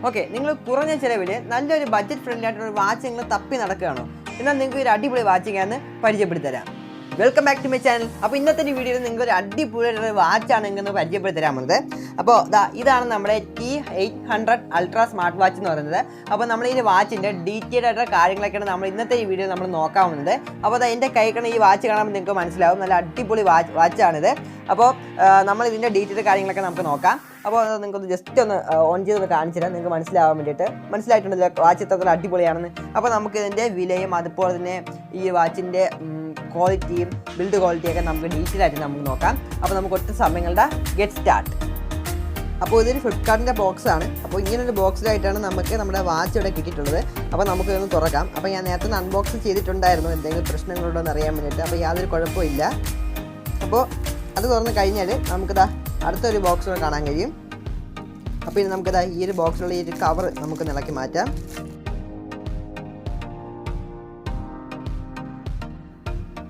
Okay, നിങ്ങൾ കുറഞ്ഞ ചിലവിൽ നല്ലൊരു ബഡ്ജറ്റ് ഫ്രണ്ട്ലി ആയിട്ടുള്ള ഒരു വാച്ച് നിങ്ങൾ തപ്പി നടക്കുകയാണോ? എന്നാൽ നിങ്ങൾക്ക് ഒരു അടിപൊളി വാച്ചിങ്ങാന്ന് പരിചയപ്പെടുത്തി തരാം. Welcome back to my channel. അപ്പോൾ ഇന്നത്തെ വീഡിയോയിൽ നിങ്ങൾക്ക് ഒരു അടിപൊളിയായിട്ടുള്ള വാച്ചാണ് നിങ്ങൾക്ക് പരിചയപ്പെടുത്തി തരാൻ പോകുന്നത്. അപ്പോൾ ഇതാണ് നമ്മുടെ T800 അൾട്രാ സ്മാർട്ട് വാച്ച് എന്ന് പറയുന്നത്. അപ്പോൾ നമ്മൾ ഈ വാച്ചിൻ്റെ ഡീറ്റെയിൽഡ് ആയിട്ടുള്ള കാര്യങ്ങളൊക്കെയാണ് നമ്മൾ ഇന്നത്തെ ഈ വീഡിയോ നമ്മൾ നോക്കാൻ പോകുന്നത്. അപ്പോൾ എൻ്റെ കൈക്കണ ഈ വാച്ച് കാണുമ്പോൾ നിങ്ങൾക്ക് മനസ്സിലാവും, നല്ല അടിപൊളി വാച്ചാണിത്. അപ്പോൾ നമ്മൾ ഇതിൻ്റെ ഡീറ്റെയിൽ കാര്യങ്ങളൊക്കെ നമുക്ക് നോക്കാം. അപ്പോൾ നിങ്ങൾക്കൊന്ന് ജസ്റ്റ് ഒന്ന് ഓൺ ചെയ്തൊന്ന് കാണിച്ചു തരാം, നിങ്ങൾക്ക് മനസ്സിലാവാൻ വേണ്ടിയിട്ട്. മനസ്സിലായിട്ടുണ്ടല്ലോ വാച്ച് എത്രത്തോളം അടിപൊളിയാണെന്ന്. അപ്പോൾ നമുക്ക് ഇതിൻ്റെ വിലയും അതുപോലെ തന്നെ ഈ വാച്ചിൻ്റെ ക്വാളിറ്റിയും ബിൽഡ് ക്വാളിറ്റിയൊക്കെ നമുക്ക് ഡീറ്റെയിൽ ആയിട്ട് നമുക്ക് നോക്കാം. അപ്പോൾ നമുക്ക് ഒറ്റ സമയങ്ങളുടെ ഗെറ്റ് സ്റ്റാർട്ട്. അപ്പോൾ ഇതൊരു ഫ്ലിപ്കാർട്ടിൻ്റെ ബോക്സാണ്. അപ്പോൾ ഇങ്ങനൊരു ബോക്സിലായിട്ടാണ് നമുക്ക് നമ്മുടെ വാച്ച് ഇവിടെ കിട്ടിയിട്ടുള്ളത്. അപ്പോൾ നമുക്ക് ഇതൊന്ന് തുറക്കാം. അപ്പോൾ ഞാൻ നേരത്തെ അൺബോക്സ് ചെയ്തിട്ടുണ്ടായിരുന്നു എന്തെങ്കിലും പ്രശ്നങ്ങളുണ്ടോ എന്ന് അറിയാൻ വേണ്ടിയിട്ട്. അപ്പോൾ യാതൊരു കുഴപ്പമില്ല. അപ്പോൾ അത് തുറന്ന് കഴിഞ്ഞാൽ നമുക്കിതാ അടുത്തൊരു ബോക്സ് കൂടെ കാണാൻ കഴിയും. അപ്പോൾ ഇനി നമുക്കിതാ ഈ ഒരു ബോക്സിലുള്ള ഈ ഒരു കവർ നമുക്ക് നിലക്കി മാറ്റാം.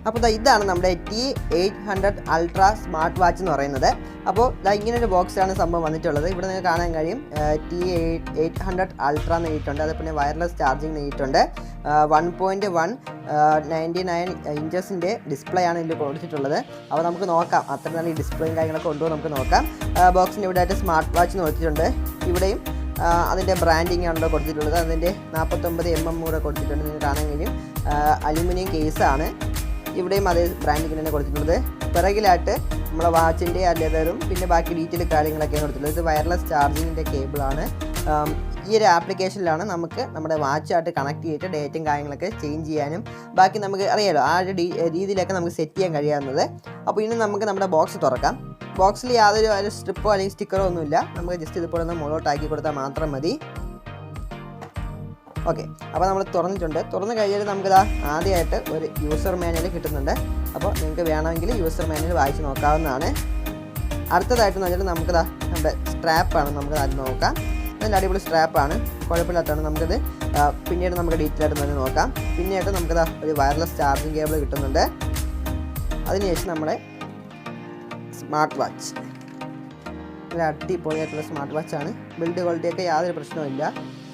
അപ്പോൾ ഇതാണ് നമ്മുടെ T800 അൾട്രാ സ്മാർട്ട് വാച്ച് എന്ന് പറയുന്നത്. അപ്പോൾ ഇങ്ങനൊരു ബോക്സാണ് സംഭവം വന്നിട്ടുള്ളത്. ഇവിടെ നിങ്ങൾക്ക് കാണാൻ കഴിയും T800 അൾട്രാ എന്ന് എഴുതിയിട്ടുണ്ട്. അതുപോലെ വയർലെസ് ചാർജിങ് എഴുതിയിട്ടുണ്ട്. 1.199 ഇഞ്ചസിൻ്റെ ഡിസ്പ്ലേ ആണ് ഇതിൽ കൊടുത്തിട്ടുള്ളത്. അപ്പോൾ നമുക്ക് നോക്കാം അത്ര നല്ല ഈ ഡിസ്പ്ലേയും കാര്യങ്ങളൊക്കെ ഉണ്ടോ നമുക്ക് നോക്കാം. ബോക്സിൻ്റെ ഇവിടെ ആയിട്ട് സ്മാർട്ട് വാച്ച് എന്ന് കൊടുത്തിട്ടുണ്ട്. ഇവിടെയും അതിൻ്റെ ബ്രാൻഡിങ് ആണല്ലോ കൊടുത്തിട്ടുള്ളത്. അതിൻ്റെ 49 mm കൂടെ കൊടുത്തിട്ടുണ്ട്. നിങ്ങൾക്ക് കാണാൻ കഴിയും. അലുമിനിയം കേസാണ്. ഇവിടെയും അതേ ബ്രാൻഡിങ് തന്നെ കൊടുത്തിട്ടുള്ളത്. പിറകിലായിട്ട് നമ്മളെ വാച്ചിൻ്റെ ലെതറും പിന്നെ ബാക്കി ഡീറ്റെയിൽ കാര്യങ്ങളൊക്കെയാണ് കൊടുത്തിട്ടുള്ളത്. ഇത് വയർലെസ് ചാർജിങ്ങിൻ്റെ കേബിളാണ്. ഈ ഒരു ആപ്ലിക്കേഷനിലാണ് നമുക്ക് നമ്മുടെ വാച്ചായിട്ട് കണക്ട് ചെയ്തിട്ട് ഡേറ്റും കാര്യങ്ങളൊക്കെ ചേഞ്ച് ചെയ്യാനും ബാക്കി നമുക്ക് അറിയാലോ ആ ഒരു രീതിയിലൊക്കെ നമുക്ക് സെറ്റ് ചെയ്യാൻ കഴിയാവുന്നത്. അപ്പോൾ ഇനി നമുക്ക് നമ്മുടെ ബോക്സ് തുറക്കാം. ബോക്സിൽ യാതൊരു സ്ട്രിപ്പോ അല്ലെങ്കിൽ സ്റ്റിക്കറോ ഒന്നുമില്ല. നമുക്ക് ജസ്റ്റ് ഇതുപോലെ ഒന്ന് മുകളോട്ടാക്കി കൊടുത്താൽ മാത്രം മതി. ഓക്കെ, അപ്പോൾ നമ്മൾ തുറന്നിട്ടുണ്ട്. തുറന്ന് കഴിഞ്ഞാൽ നമുക്കിതാ ആദ്യമായിട്ട് ഒരു യൂസർ മാനുവൽ കിട്ടുന്നുണ്ട്. അപ്പോൾ നിങ്ങൾക്ക് വേണമെങ്കിൽ യൂസർ മാനുവൽ വായിച്ച് നോക്കാവുന്നതാണ്. അടുത്തതായിട്ട് പറഞ്ഞാൽ നമുക്കിതാ നമ്മുടെ സ്ട്രാപ്പാണ് നമുക്ക് അത് നോക്കാം. നല്ല അടിപൊളി സ്ട്രാപ്പാണ്, കുഴപ്പമില്ലാത്തതാണ്. നമുക്കിത് പിന്നീട് നമുക്ക് ഡീറ്റെയിൽ ആയിട്ട് തന്നെ നോക്കാം. പിന്നീട് നമുക്കിതാ ഒരു വയർലെസ് ചാർജിങ് കേബിൾ കിട്ടുന്നുണ്ട്. അതിനുശേഷം നമ്മുടെ സ്മാർട്ട് വാച്ച്, നല്ല അടിപൊളിയായിട്ടുള്ള സ്മാർട്ട് വാച്ചാണ്. ബിൽഡ് ക്വാളിറ്റിയൊക്കെ യാതൊരു പ്രശ്നവുമില്ല.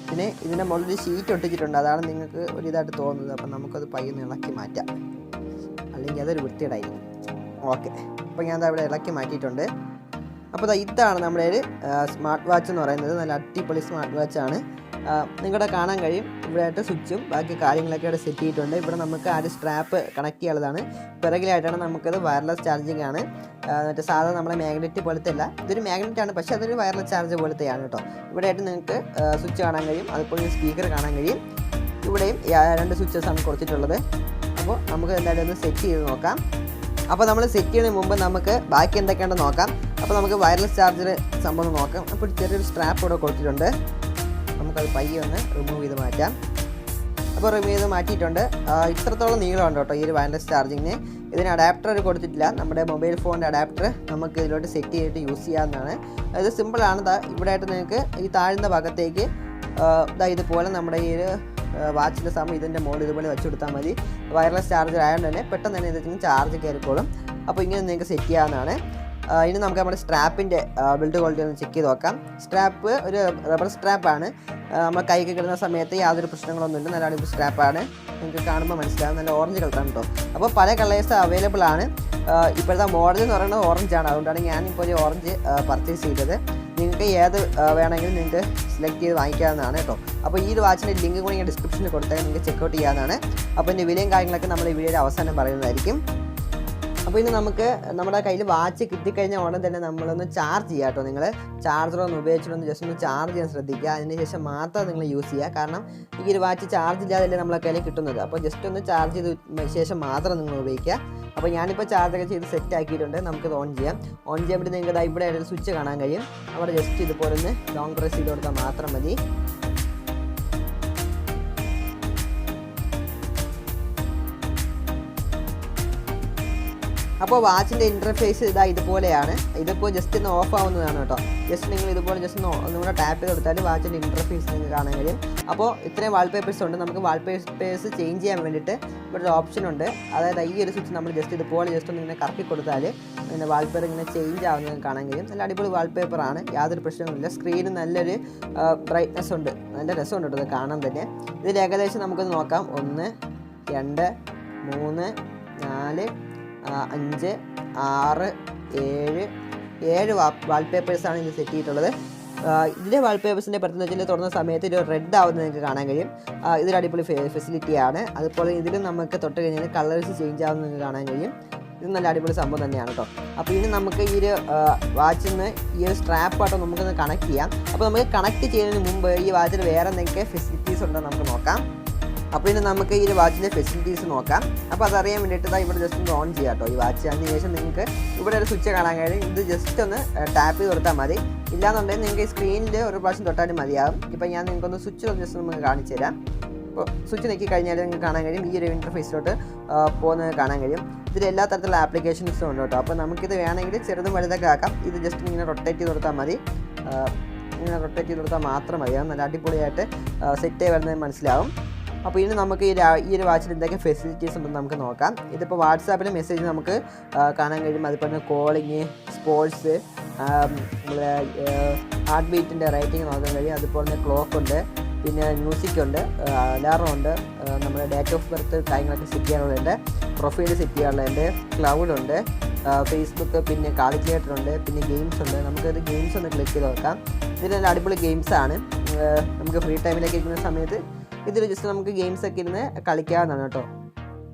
പിന്നെ ഇതിൻ്റെ മുകളിൽ ഷീറ്റ് ഒട്ടിച്ചിട്ടുണ്ട്. അതാണ് നിങ്ങൾക്ക് ഒരു ഇതായിട്ട് തോന്നുന്നത്. അപ്പം നമുക്കത് പയ്യൊന്ന് ഇളക്കി മാറ്റാം, അല്ലെങ്കിൽ അതൊരു വൃത്തികേടായിരിക്കും. ഓക്കെ, അപ്പോൾ ഞാൻ ഇവിടെ ഇളക്കി മാറ്റിയിട്ടുണ്ട്. അപ്പോൾ ഇതാണ് നമ്മുടെ ഒരു സ്മാർട്ട് വാച്ച് എന്ന് പറയുന്നത്. നല്ല അടിപൊളി സ്മാർട്ട് വാച്ചാണ്. നിങ്ങളുടെ കാണാൻ കഴിയും ഇവിടെ ആയിട്ട് സ്വിച്ചും ബാക്കി കാര്യങ്ങളൊക്കെ ഇവിടെ സെറ്റ് ചെയ്തിട്ടുണ്ട്. ഇവിടെ നമുക്ക് ആ ഒരു സ്ട്രാപ്പ് കണക്ട് ചെയ്യാനുള്ളതാണ്. പിറകിലായിട്ടാണ് നമുക്കത് വയർലെസ് ചാർജിങ് ആണ്. മറ്റേ സാധാരണ നമ്മുടെ മാഗ്നറ്റ് പോലത്തെ അല്ല, ഇതൊരു മാഗ്നറ്റ് ആണ്, പക്ഷേ അതൊരു വയർലെസ് ചാർജ് പോലത്തെയാണ് കേട്ടോ. ഇവിടെ ആയിട്ട് നിങ്ങൾക്ക് സ്വിച്ച് കാണാൻ കഴിയും, അതുപോലെ സ്പീക്കർ കാണാൻ കഴിയും. ഇവിടെയും 2 സ്വിച്ചസ് ആണ് കൊടുത്തിട്ടുള്ളത്. അപ്പോൾ നമുക്ക് എന്തായാലും ഒന്ന് സെറ്റ് ചെയ്ത് നോക്കാം. അപ്പോൾ നമ്മൾ സെറ്റ് ചെയ്യുന്നതിന് മുമ്പ് നമുക്ക് ബാക്കി എന്തൊക്കെയാണെന്ന് നോക്കാം. അപ്പോൾ നമുക്ക് വയർലെസ് ചാർജർ സംഭവം നോക്കാം. അപ്പോൾ ചെറിയൊരു സ്ട്രാപ്പ് ഇവിടെ കൊടുത്തിട്ടുണ്ട്. നമുക്കത് പയ്യെ ഒന്ന് റിമൂവ് ചെയ്ത് മാറ്റാം. അപ്പോൾ റിമൂവ് ചെയ്ത് മാറ്റിയിട്ടുണ്ട്. ഇത്രത്തോളം നീളമുണ്ട് കേട്ടോ ഈ ഒരു വയർലെസ് ചാർജിങ്ങിന്. ഇതിന് അഡാപ്റ്റർ കൊടുത്തിട്ടില്ല. നമ്മുടെ മൊബൈൽ ഫോണിൻ്റെ അഡാപ്റ്റർ നമുക്ക് ഇതിലോട്ട് സെറ്റ് ചെയ്തിട്ട് യൂസ് ചെയ്യാവുന്നതാണ്. ഇത് സിമ്പിളാണ്. ഇവിടെ ആയിട്ട് നിങ്ങൾക്ക് ഈ താഴ്ന്ന ഭാഗത്തേക്ക് ഇതുപോലെ നമ്മുടെ ഈ ഒരു വാച്ചിൻ്റെ സമയം ഇതിൻ്റെ മോഡ് ഇതുപോലെ വെച്ച് കൊടുത്താൽ മതി. വയർലെസ് ചാർജർ ആയതുകൊണ്ട് തന്നെ പെട്ടെന്ന് തന്നെ ഇത് ചാർജ് കയറിക്കോളും. അപ്പോൾ ഇങ്ങനെ നിങ്ങൾക്ക് സെറ്റ് ചെയ്യാവുന്നതാണ്. ഇനി നമുക്ക് നമ്മുടെ സ്ട്രാപ്പിൻ്റെ ബിൽഡ് ക്വാളിറ്റി ഒന്ന് ചെക്ക് ചെയ്ത് നോക്കാം. സ്ട്രാപ്പ് ഒരു റബ്ബർ സ്ട്രാപ്പാണ്. നമ്മൾ കൈക്ക് കിട്ടുന്ന സമയത്ത് യാതൊരു പ്രശ്നങ്ങളൊന്നുമില്ല. നല്ല അടിപൊളി സ്ട്രാപ്പാണ്. നിങ്ങൾക്ക് കാണുമ്പോൾ മനസ്സിലാവും. നല്ല ഓറഞ്ച് കളറാണ് കേട്ടോ. അപ്പോൾ പല കളേഴ്സ് അവൈലബിൾ ആണ്. ഇപ്പോഴത്തെ മോഡൽ എന്ന് പറയുന്നത് ഓറഞ്ചാണ്. അതുകൊണ്ടാണ് ഞാനിപ്പോൾ ഒരു ഓറഞ്ച് പർച്ചേസ് ചെയ്തത്. നിങ്ങൾക്ക് ഏത് വേണമെങ്കിലും നിങ്ങൾക്ക് സെലക്ട് ചെയ്ത് വാങ്ങിക്കാവുന്നതാണ് കേട്ടോ. അപ്പോൾ ഈ ഒരു വാച്ചിൻ്റെ ലിങ്ക് കൂടി ഞാൻ ഡിസ്ക്രിപ്ഷനിൽ കൊടുത്താൽ നിങ്ങൾക്ക് ചെക്കൗട്ട് ചെയ്യാവുന്നതാണ്. അപ്പോൾ ഇതിൻ്റെ വിലയും കാര്യങ്ങളൊക്കെ നമ്മൾ ഈ വീഡിയോയുടെ അവസാനം പറയുന്നതായിരിക്കും. അപ്പോൾ ഇനി നമുക്ക് നമ്മുടെ കയ്യിൽ വാച്ച് കിട്ടിക്കഴിഞ്ഞാൽ ഉടൻ തന്നെ നമ്മളൊന്ന് ചാർജ് ചെയ്യുക കേട്ടോ. നിങ്ങൾ ചാർജറൊന്ന് ഉപയോഗിച്ചിട്ടൊന്ന് ജസ്റ്റ് ഒന്ന് ചാർജ് ചെയ്യാൻ ശ്രദ്ധിക്കുക. അതിന് ശേഷം മാത്രം നിങ്ങൾ യൂസ് ചെയ്യുക. കാരണം ഈ ഒരു വാച്ച് ചാർജ് ഇല്ലാതല്ലേ നമ്മളെ കയ്യിൽ കിട്ടുന്നത്. അപ്പോൾ ജസ്റ്റ് ഒന്ന് ചാർജ് ചെയ്ത് ശേഷം മാത്രം നിങ്ങൾ ഉപയോഗിക്കുക. അപ്പോൾ ഞാനിപ്പോൾ ചാർജൊക്കെ ചെയ്ത് സെറ്റ് ആക്കിയിട്ടുണ്ട്. നമുക്കത് ഓൺ ചെയ്യാം. ഓൺ ചെയ്യുമ്പോൾ നിങ്ങൾക്ക് ഇവിടെ ഒരു സ്വിച്ച് കാണാൻ കഴിയും. അവിടെ ജസ്റ്റ് ഇതുപോലെ ഒന്ന് ലോങ് പ്രസ് ചെയ്ത് കൊടുത്താൽ മാത്രം മതി. അപ്പോൾ വാച്ചിൻ്റെ ഇൻ്റർഫേസ് ഇതുപോലെയാണ്. ഇതിപ്പോൾ ജസ്റ്റ് ഒന്ന് ഓഫ് ആവുന്നതാണ് കേട്ടോ. ജസ്റ്റ് നിങ്ങൾ ഇതുപോലെ ജസ്റ്റ് ഒന്നുകൂടെ ടാപ്പ് ചെയ്ത് കൊടുത്താൽ വാച്ചിൻ്റെ ഇൻ്റർഫേസ് നിങ്ങൾക്ക് കാണാൻ കഴിയും. അപ്പോൾ ഇത്രയും വാൾപേപ്പേഴ്സ് ഉണ്ട്. നമുക്ക് വാൾപേപ്പേഴ്സ് ചേഞ്ച് ചെയ്യാൻ വേണ്ടിയിട്ട് ഇവിടെ ഒരു ഓപ്ഷൻ ഉണ്ട്. അതായത് ഈ ഒരു സ്വിച്ച് നമ്മൾ ജസ്റ്റ് ഇതുപോലെ ജസ്റ്റ് ഒന്ന് ഇങ്ങനെ കറക്കി കൊടുത്താൽ ഇങ്ങനെ വാൾപേപ്പർ ഇങ്ങനെ ചേഞ്ച് ആവുന്നത് കാണാൻ കഴിയും. നല്ല അടിപൊളി വാൾപേപ്പറാണ്, യാതൊരു പ്രശ്നങ്ങളില്ല. സ്ക്രീന് നല്ലൊരു ബ്രൈറ്റ്നസ് ഉണ്ട്, നല്ല രസമുണ്ട് കേട്ടോ ഇത് കാണാൻ തന്നെ. ഇതിൽ ഏകദേശം നമുക്കൊന്ന് നോക്കാം. 1 2 3 4 5 6 7 വാൾപേപ്പേഴ്സാണ് ഇത് സെറ്റ് ചെയ്തിട്ടുള്ളത്. ഇതിൻ്റെ വാൾപേപ്പേഴ്സിൻ്റെ പ്രത്യേകത വെച്ചാൽ തുറന്ന സമയത്ത് ഒരു റെഡ് ആവുന്നത് നിങ്ങൾക്ക് കാണാൻ കഴിയും. ഇതൊരു അടിപൊളി ഫെസിലിറ്റിയാണ്. അതുപോലെ ഇതിലും നമുക്ക് തൊട്ട് കഴിഞ്ഞാൽ കളേഴ്സ് ചേഞ്ച് ആവുന്നത് നിങ്ങൾക്ക് കാണാൻ കഴിയും. ഇത് നല്ല അടിപൊളി സംഭവം തന്നെയാണ് കേട്ടോ. അപ്പോൾ ഇനി നമുക്ക് ഈ ഒരു വാച്ചിൽ നിന്ന് ഈ ഒരു സ്ട്രാപ്പായിട്ട് നമുക്കൊന്ന് കണക്ട് ചെയ്യാം. അപ്പോൾ നമുക്ക് കണക്ട് ചെയ്യുന്നതിന് മുമ്പ് ഈ വാച്ചിൽ വേറെ എന്തൊക്കെ ഫെസിലിറ്റീസ് ഉണ്ടോ നമുക്ക് നോക്കാം. അപ്പോൾ ഇനി നമുക്ക് ഈ വാച്ചിൻ്റെ ഫെസിലിറ്റീസ് നോക്കാം. അപ്പോൾ അതറിയാൻ വേണ്ടിയിട്ട് ഇവിടെ ജസ്റ്റ് ഒന്ന് ഓൺ ചെയ്യാം കേട്ടോ ഈ വാച്ച്. അതിന് ശേഷം നിങ്ങൾക്ക് ഇവിടെ ഒരു സ്വിച്ച് കാണാൻ കഴിയും. ഇത് ജസ്റ്റ് ഒന്ന് ടാപ്പ് ചെയ്ത് കൊടുത്താൽ മതി. ഇല്ലാന്നുണ്ടെങ്കിൽ നിങ്ങൾക്ക് ഈ സ്ക്രീനിൽ ഒരു പ്രാവശ്യം തൊട്ടാലും മതിയാകും. ഇപ്പോൾ ഞാൻ നിങ്ങൾക്കൊന്ന് സ്വിച്ച് ജസ്റ്റ് നമുക്ക് കാണിച്ചു തരാം. അപ്പോൾ സ്വിച്ച് ഞെക്കി കഴിഞ്ഞാൽ നിങ്ങൾക്ക് കാണാൻ കഴിയും ഈ ഒരു ഇൻ്റർഫേസിലോട്ട് പോകുന്നത് കാണാൻ കഴിയും. ഇതിൽ എല്ലാ തരത്തിലുള്ള ആപ്ലിക്കേഷൻസും ഉണ്ട് കേട്ടോ. അപ്പോൾ നമുക്കിത് വേണമെങ്കിൽ ചെറുതും വലുതൊക്കെ ആക്കാം. ഇത് ജസ്റ്റ് ഇങ്ങനെ റൊട്ടേറ്റ് ചെയ്ത് കൊടുത്താൽ മതി. ഇങ്ങനെ റൊട്ടേറ്റ് ചെയ്ത് കൊടുത്താൽ മാത്രം മതി. അത് നല്ല അടിപൊളിയായിട്ട് സെറ്റ് വരുന്നത് മനസ്സിലാവും. അപ്പോൾ ഇനി നമുക്ക് ഈ ഒരു വാച്ചിൽ എന്തൊക്കെ ഫെസിലിറ്റീസ് ഉണ്ടെന്ന് നമുക്ക് നോക്കാം. ഇതിപ്പോൾ വാട്സാപ്പിൽ മെസ്സേജ് നമുക്ക് കാണാൻ കഴിയും. അതുപോലെ തന്നെ കോളിങ്, സ്പോർട്സ്, നമ്മുടെ ഹാർട്ട് ബീറ്റിൻ്റെ റേറ്റിംഗ് നോക്കാൻ കഴിയും. അതുപോലെ തന്നെ ക്ലോക്ക് ഉണ്ട്, പിന്നെ മ്യൂസിക് ഉണ്ട്, അലാറം ഉണ്ട്, നമ്മുടെ ഡേറ്റ് ഓഫ് ബർത്ത് കാര്യങ്ങളൊക്കെ സെറ്റ് ചെയ്യാനുള്ളതുണ്ട്, പ്രൊഫൈൽ സെറ്റ് ചെയ്യാനുള്ളതുണ്ട്, ക്ലൗഡ് ഉണ്ട്, ഫേസ്ബുക്ക്, പിന്നെ കാൽക്കുലേറ്റർ ഉണ്ട്, പിന്നെ ഗെയിംസ് ഉണ്ട്. നമുക്കത് ഗെയിംസ് ഒന്ന് ക്ലിക്ക് ചെയ്ത് നോക്കാം. ഇതിൽ നല്ല അടിപൊളി ഗെയിംസാണ്. നമുക്ക് ഫ്രീ ടൈമിലൊക്കെ ഇരിക്കുന്ന സമയത്ത് ഇതിൽ ജസ്റ്റ് നമുക്ക് ഗെയിംസൊക്കെ ഇരുന്ന് കളിക്കാവുന്നതാണ് കേട്ടോ.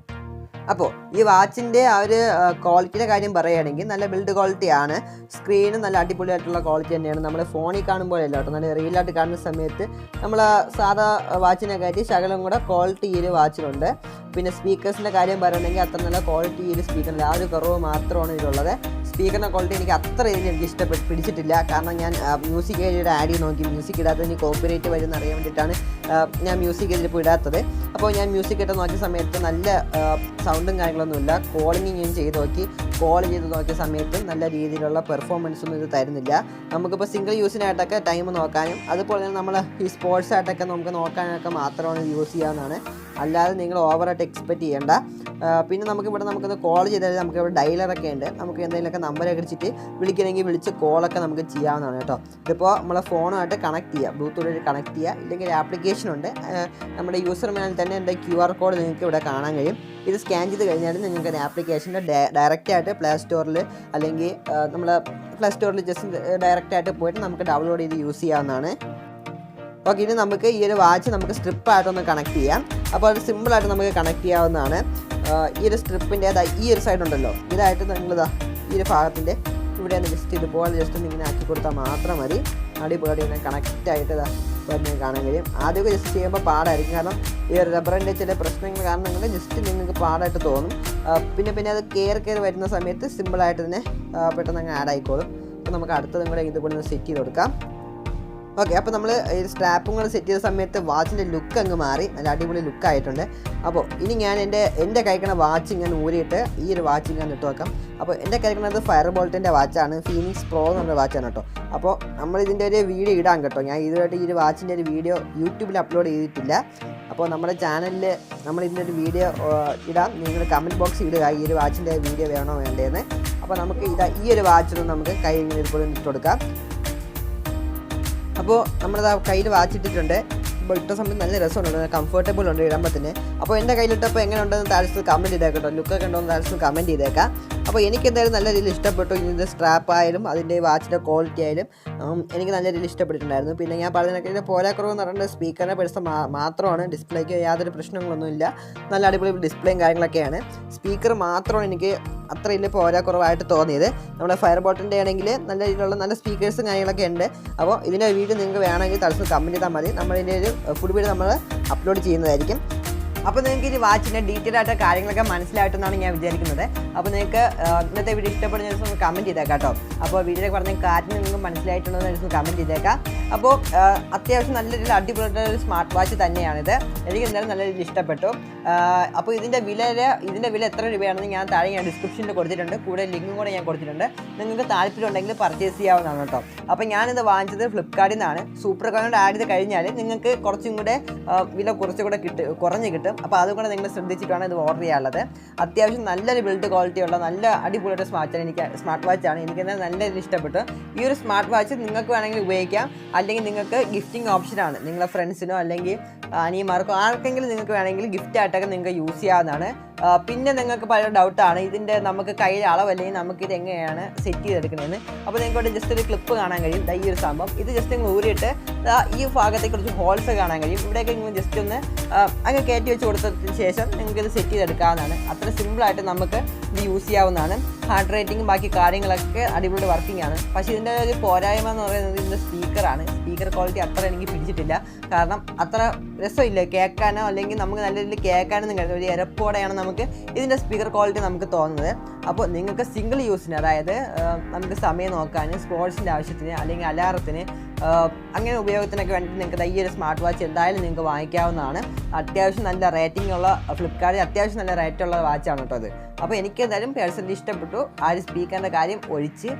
അപ്പോൾ ഈ വാച്ചിൻ്റെ ആ ഒരു ക്വാളിറ്റിയുടെ കാര്യം പറയുകയാണെങ്കിൽ നല്ല ബിൽഡ് ക്വാളിറ്റിയാണ്. സ്ക്രീന് നല്ല അടിപൊളിയായിട്ടുള്ള ക്വാളിറ്റി തന്നെയാണ്. നമ്മൾ ഫോണിൽ കാണുമ്പോഴല്ല കേട്ടോ, നല്ല റിയലായിട്ട് കാണുന്ന സമയത്ത് നമ്മൾ സാധാ വാച്ചിനെ കാട്ടി ശകലം കൂടെ ക്വാളിറ്റി ഈ ഒരു വാച്ചിലുണ്ട്. പിന്നെ സ്പീക്കേഴ്സിൻ്റെ കാര്യം പറയുകയാണെങ്കിൽ അത്ര നല്ല ക്വാളിറ്റി ഈ ഒരു സ്പീക്കറിൻ്റെ ആ ഒരു കുറവ് മാത്രമാണ് ഇതിലുള്ളത്. സ്പീക്കറിൻ്റെ ക്വാളിറ്റി എനിക്ക് അത്ര രീതിയിൽ എനിക്ക് പിടിച്ചിട്ടില്ല. കാരണം ഞാൻ മ്യൂസിക് ഏരിയയുടെ ആഡ് ചെയ്ത് നോക്കി. മ്യൂസിക് ഇടാത്തത് ഇനി കോപ്പിറൈറ്റ് വരുമെന്ന് അറിയാൻ വേണ്ടിയിട്ടാണ് ഞാൻ മ്യൂസിക് ഏരിയ ഇപ്പോൾ ഇടാത്തത്. അപ്പോൾ ഞാൻ മ്യൂസിക് ഇട്ട് നോക്കിയ സമയത്ത് നല്ല സൗണ്ടും കാര്യങ്ങളൊന്നുമില്ല. കോളിങ് ഞാൻ ചെയ്ത് നോക്കി. കോൾ ചെയ്ത് നോക്കിയ സമയത്ത് നല്ല രീതിയിലുള്ള പെർഫോമൻസൊന്നും ഇത് തരുന്നില്ല. നമുക്കിപ്പോൾ സിംഗിൾ യൂസിനായിട്ടൊക്കെ ടൈം നോക്കാനും അതുപോലെ തന്നെ നമ്മൾ ഈ സ്പോർട്സ് ആയിട്ടൊക്കെ നമുക്ക് നോക്കാനൊക്കെ മാത്രമാണ് യൂസ് ചെയ്യാവുന്നതാണ്. അല്ലാതെ നിങ്ങൾ ഓവറായിട്ട് എക്സ്പെക്റ്റ് ചെയ്യേണ്ട. പിന്നെ നമുക്കൊന്ന് കോൾ ചെയ്താൽ നമുക്ക് ഇവിടെ ഡയലറൊക്കെ ഉണ്ട്. നമുക്ക് എന്തെങ്കിലുമൊക്കെ നമ്പറൊക്കെ അടിച്ചിട്ട് വിളിക്കണമെങ്കിൽ വിളിച്ച് കോളൊക്കെ നമുക്ക് ചെയ്യാവുന്നതാണ് കേട്ടോ. ഇതിപ്പോൾ നമ്മളെ ഫോണുമായിട്ട് കണക്ട് ചെയ്യുക, ബ്ലൂടൂത്ത് കണക്ട് ചെയ്യുക. ഇല്ലെങ്കിൽ ഒരു ആപ്ലിക്കേഷൻ ഉണ്ട് നമ്മുടെ യൂസർ മാനുവലിൽ തന്നെ. എൻ്റെ QR കോഡ് നിങ്ങൾക്ക് ഇവിടെ കാണാൻ കഴിയും. ഇത് സ്കാൻ ചെയ്ത് കഴിഞ്ഞാൽ നിങ്ങൾക്ക് ആപ്ലിക്കേഷൻ്റെ ഡയറക്റ്റായിട്ട് പ്ലേ സ്റ്റോറിൽ അല്ലെങ്കിൽ നമ്മൾ പ്ലേ സ്റ്റോറിൽ ജസ്റ്റ് ഡയറക്റ്റായിട്ട് പോയിട്ട് നമുക്ക് ഡൗൺലോഡ് ചെയ്ത് യൂസ് ചെയ്യാവുന്നതാണ്. ഓക്കെ, ഇനി നമുക്ക് ഈ ഒരു വാച്ച് നമുക്ക് സ്ട്രിപ്പായിട്ടൊന്ന് കണക്ട് ചെയ്യാം. അപ്പോൾ അത് സിമ്പിളായിട്ട് നമുക്ക് കണക്ട് ചെയ്യാവുന്നതാണ്. ഈ ഒരു സ്ട്രിപ്പിൻ്റെ ഈ ഒരു സൈഡ് ഉണ്ടല്ലോ, ഇതായിട്ട് നിങ്ങളിതാ ഈ ഒരു ഭാഗത്തിൻ്റെ ഇവിടെ ഒന്ന് ജസ്റ്റ് ഇതുപോലെ ജസ്റ്റ് ഒന്ന് ഇങ്ങനെ ആക്കി കൊടുത്താൽ മാത്രം മതി. അടിപൊളി ഇങ്ങനെ കണക്റ്റായിട്ട് വരുന്നത് കാണാൻ കഴിയും. ആദ്യമൊക്കെ ജസ്റ്റ് ചെയ്യുമ്പോൾ പാടായിരിക്കും. കാരണം ഈ റബ്ബറിൻ്റെ ചില പ്രശ്നങ്ങൾ കാരണം നിങ്ങൾ ജസ്റ്റ് നിങ്ങൾക്ക് പാടായിട്ട് തോന്നും. പിന്നെ അത് കയറി വരുന്ന സമയത്ത് സിമ്പിളായിട്ട് തന്നെ പെട്ടെന്ന് അങ്ങ് ആഡ് ആയിക്കോളും. അപ്പോൾ നമുക്ക് അടുത്തതും കൂടെ ഇതുപോലെ ഒന്ന് സെറ്റ് ചെയ്ത് കൊടുക്കാം. ഓക്കെ, അപ്പോൾ നമ്മൾ ഈ സ്ട്രാപ്പും കൂടെ സെറ്റ് ചെയ്ത സമയത്ത് വാച്ചിൻ്റെ ലുക്ക് അങ്ങ് മാറി, നല്ല അടിപൊളി ലുക്കായിട്ടുണ്ട്. അപ്പോൾ ഇനി ഞാൻ എൻ്റെ കഴിക്കണ വാച്ച് ഞാൻ ഊരിയിട്ട് ഈ ഒരു വാച്ച് ഞാൻ ഇട്ട് വെക്കാം. അപ്പോൾ എൻ്റെ കഴിക്കുന്നത് ഫയർബോൾട്ടിൻ്റെ വാച്ചാണ്, ഫീനിക്സ് പ്രോ എന്നുള്ള വാച്ചാണ് കേട്ടോ. അപ്പോൾ നമ്മളിതിൻ്റെ ഒരു വീഡിയോ ഇടാം കേട്ടോ. ഞാൻ ഇതുമായിട്ട് ഈ ഒരു വാച്ചിൻ്റെ ഒരു വീഡിയോ യൂട്യൂബിൽ അപ്ലോഡ് ചെയ്തിട്ടില്ല. അപ്പോൾ നമ്മുടെ ചാനലിൽ നമ്മളിതിൻ്റെ ഒരു വീഡിയോ ഇടാം. നിങ്ങൾ കമൻറ്റ് ബോക്സ് ഇടുക ഈ ഒരു വാച്ചിൻ്റെ വീഡിയോ വേണോ വേണ്ടതെന്ന്. അപ്പോൾ നമുക്ക് ഈ ഒരു വാച്ചൊന്നും നമുക്ക് കൈ ഇങ്ങനെ ഇതുപോലെ ഇട്ട് കൊടുക്കാം. അപ്പോൾ നമ്മളത് കയ്യിൽ വാച്ചിട്ടിട്ടുണ്ട്. അപ്പോൾ ഇട്ട സമയത്ത് നല്ല രസമുണ്ട്, കംഫർട്ടബിൾ ഉണ്ട് ഇടുമ്പോൾ തന്നെ. അപ്പോൾ എൻ്റെ കയ്യിലിട്ടപ്പോൾ എങ്ങനെ ഉണ്ടെന്ന് താഴ്ച കമൻറ്റ് ചെയ്തേക്കട്ടോ, ലുക്കൊക്കെ ഉണ്ടോ എന്ന് താഴ്ച കമൻറ്റ് ചെയ്തേക്കാം. അപ്പോൾ എനിക്ക് എന്തായാലും നല്ല രീതിയിൽ ഇഷ്ടപ്പെട്ടു. ഇതിൻ്റെ സ്ട്രാപ്പ് ആയാലും അതിൻ്റെ വാച്ചിൻ്റെ ക്വാളിറ്റി ആയാലും എനിക്ക് നല്ല രീതിയിൽ ഇഷ്ടപ്പെട്ടിട്ടുണ്ടായിരുന്നു. പിന്നെ ഞാൻ പറഞ്ഞതൊക്കെ ഇതിൻ്റെ പോരാക്കുറവെന്ന് പറയുന്നത് സ്പീക്കറിനെ പഠിച്ച മാത്രമാണ്. ഡിസ്പ്ലേക്ക് യാതൊരു പ്രശ്നങ്ങളൊന്നുമില്ല, നല്ല അടിപൊളി ഡിസ്പ്ലേയും കാര്യങ്ങളൊക്കെയാണ്. സ്പീക്കർ മാത്രമാണ് എനിക്ക് അത്ര വലിയ പോരാക്കുറവായിട്ട് തോന്നിയത്. നമ്മുടെ ഫയർബോൾട്ടിൻ്റെ ആണെങ്കിൽ നല്ല രീതിയിലുള്ള നല്ല സ്പീക്കേഴ്സും കാര്യങ്ങളൊക്കെ ഉണ്ട്. അപ്പോൾ ഇതിൻ്റെ വീഡിയോ നിങ്ങൾക്ക് വേണമെങ്കിൽ തടസ്സം കമൻറ്റ് ചെയ്താൽ മതി. നമ്മളിതിൻ്റെ ഒരു ഫുൾ വീഡിയോ നമ്മൾ അപ്ലോഡ് ചെയ്യുന്നതായിരിക്കും. അപ്പോൾ നിങ്ങൾക്ക് ഈ വാച്ചിൻ്റെ ഡീറ്റെയിൽ ആയിട്ട് കാര്യങ്ങളൊക്കെ മനസ്സിലായിട്ടെന്നാണ് ഞാൻ വിചാരിക്കുന്നത്. അപ്പോൾ നിങ്ങൾക്ക് ഇന്നത്തെ വീഡിയോ ഇഷ്ടപ്പെടുന്ന ദിവസം കമൻറ്റ് ചെയ്തേക്കാം കേട്ടോ. അപ്പോൾ വീഡിയോയിൽ പറഞ്ഞ കാര്യം നിങ്ങൾക്ക് മനസ്സിലായിട്ടുണ്ടോ എന്ന് ദിവസം കമൻറ്റ് ചെയ്തേക്കാം. അപ്പോൾ അത്യാവശ്യം നല്ല രീതിയിൽ അടിപൊളിയായിട്ടുള്ള ഒരു സ്മാർട്ട് വാച്ച് തന്നെയാണിത്. എനിക്ക് എന്തായാലും നല്ല രീതിയിൽ ഇഷ്ടപ്പെട്ടു. അപ്പോൾ ഇതിൻ്റെ വില എത്ര രൂപയാണെന്ന് ഞാൻ താഴെ ഡിസ്ക്രിപ്ഷനിൽ കൊടുത്തിട്ടുണ്ട്. കൂടെ ലിങ്കും കൂടെ ഞാൻ കൊടുത്തിട്ടുണ്ട്. നിങ്ങൾക്ക് താല്പര്യം ഉണ്ടെങ്കിൽ പർച്ചേസ് ചെയ്യാവുന്നതാണ് കേട്ടോ. അപ്പോൾ ഞാനിത് വാങ്ങിച്ചത് ഫ്ലിപ്കാർട്ടിൽ നിന്നാണ്. സൂപ്പർ അക്കൗണ്ട് ആഡ് ചെയ്ത് കഴിഞ്ഞാൽ നിങ്ങൾക്ക് കുറച്ചും കൂടെ വില കുറച്ചുകൂടെ കുറഞ്ഞ് കിട്ടും. അപ്പോൾ അതുകൊണ്ട് നിങ്ങൾ ശ്രദ്ധിച്ചിട്ടാണ് ഇത് ഓർഡർ ചെയ്യാനുള്ളത്. അത്യാവശ്യം നല്ലൊരു ബിൽഡ് ക്വാളിറ്റി ഉള്ള നല്ല അടിപൊളിയായിട്ട് സ്മാർട്ട് വാച്ചാണ്. എനിക്ക് നല്ല രീതിയിൽ ഇഷ്ടപ്പെട്ടു. ഈ ഒരു സ്മാർട്ട് വാച്ച് നിങ്ങൾക്ക് വേണമെങ്കിൽ ഉപയോഗിക്കാം. അല്ലെങ്കിൽ നിങ്ങൾക്ക് ഗിഫ്റ്റിംഗ് ഓപ്ഷനാണ്. നിങ്ങളെ ഫ്രണ്ട്സിനോ അല്ലെങ്കിൽ അനിയന്മാർക്കോ ആർക്കെങ്കിലും നിങ്ങൾക്ക് വേണമെങ്കിൽ ഗിഫ്റ്റ് ആയിട്ടൊക്കെ നിങ്ങൾക്ക് യൂസ് ചെയ്യാവുന്നതാണ്. പിന്നെ നിങ്ങൾക്ക് പല ഡൗട്ടാണ് ഇതിൻ്റെ നമുക്ക് കയ്യിൽ അളവല്ലെങ്കിൽ നമുക്കിത് എങ്ങനെയാണ് സെറ്റ് ചെയ്തെടുക്കുന്നതെന്ന്. അപ്പോൾ നിങ്ങൾക്ക് ജസ്റ്റ് ഒരു ക്ലിപ്പ് കാണാൻ കഴിയും. ഈ ഒരു സംഭവം ഇത് ജസ്റ്റ് നിങ്ങൾ ഊരിയിട്ട് ഈ ഭാഗത്തേക്ക് കുറച്ച് ഹോൾസ് കാണാൻ കഴിയും. ഇവിടെയൊക്കെ നിങ്ങൾ ജസ്റ്റ് ഒന്ന് അങ്ങ് കയറ്റി വെച്ച് കൊടുത്തതിന് ശേഷം നിങ്ങൾക്ക് ഇത് സെറ്റ് ചെയ്തെടുക്കാവുന്നതാണ്. അത്ര സിമ്പിളായിട്ട് നമുക്ക് ഇത് യൂസ് ചെയ്യാവുന്നതാണ്. ഹാർട്ട് റേറ്റിംഗ് ബാക്കി കാര്യങ്ങളൊക്കെ അടിപൊളി വർക്കിംഗ് ആണ്. പക്ഷേ ഇതിൻ്റെ ഒരു പോരായ്മ എന്ന് പറയുന്നത് ഇതിൻ്റെ സ്പീക്കറാണ്. സ്പീക്കർ ക്വാളിറ്റി അത്ര എനിക്ക് പിടിച്ചിട്ടില്ല. കാരണം അത്ര രസമില്ല കേൾക്കാനോ, അല്ലെങ്കിൽ നമുക്ക് നല്ല രീതിയിൽ കേൾക്കാനൊന്നും കഴിയും. ഒരു എരപ്പോടെയാണ് നമുക്ക് ഇതിൻ്റെ സ്പീക്കർ ക്വാളിറ്റി നമുക്ക് തോന്നുന്നത്. അപ്പോൾ നിങ്ങൾക്ക് സിംഗിൾ യൂസിന്, അതായത് നമുക്ക് സമയം നോക്കാൻ, സ്പോർട്സിൻ്റെ ആവശ്യത്തിന് അല്ലെങ്കിൽ അലാറത്തിന് അങ്ങനെ ഉപയോഗത്തിനൊക്കെ വേണ്ടിയിട്ട് നിങ്ങൾക്ക് ഈ ഒരു സ്മാർട്ട് വാച്ച് എന്തായാലും നിങ്ങൾക്ക് വാങ്ങിക്കാവുന്നതാണ്. അത്യാവശ്യം നല്ല റേറ്റിംഗ് ഉള്ള ഫ്ലിപ്കാർട്ടിൽ അത്യാവശ്യം നല്ല റേറ്റുള്ള വാച്ചാണ് കേട്ടോ അത്. അപ്പോൾ എനിക്ക് എന്തായാലും പേഴ്സണലി ഇഷ്ടപ്പെട്ടു. ആ ഒരു സ്പീക്കറിൻ്റെ കാര്യം ഒഴിച്ച്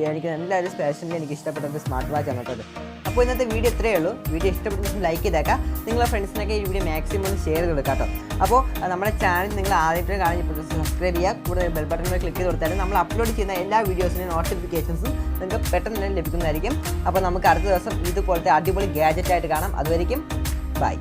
എനിക്ക് നല്ലൊരു സ്പെഷ്യലി എനിക്ക് ഇഷ്ടപ്പെട്ട ഒരു സ്മാർട്ട് വാച്ചാണ് കേട്ടോ അത്. അപ്പോൾ ഇന്നത്തെ വീഡിയോ ഇത്രയേ ഉള്ളൂ. വീഡിയോ ഇഷ്ടപ്പെട്ടെങ്കിൽ ലൈക്ക് ചെയ്തേക്കാം. നിങ്ങളെ ഫ്രണ്ട്സിനൊക്കെ ഈ വീഡിയോ മാക്സിമം ഷെയർ ചെയ്ത് കൊടുക്കാം കേട്ടോ. അപ്പോൾ നമ്മുടെ ചാനൽ നിങ്ങൾ ആദ്യമായിട്ട് കാണുമ്പോൾ സബ്സ്ക്രൈബ് ചെയ്യുക. കൂടുതൽ ബെൽ ബട്ടൺ ക്ലിക്ക് ചെയ്ത് കൊടുത്താൽ നമ്മൾ അപ്ലോഡ് ചെയ്യുന്ന എല്ലാ വീഡിയോസിനും നോട്ടിഫിക്കേഷൻസും നിങ്ങൾക്ക് പെട്ടെന്ന് തന്നെ ലഭിക്കുന്നതായിരിക്കും. അപ്പോൾ നമുക്ക് അടുത്ത ദിവസം ഇതുപോലത്തെ അടിപൊളി ഗാഡ്ജറ്റായിട്ട് കാണാം. അതുവരെയും ബൈ.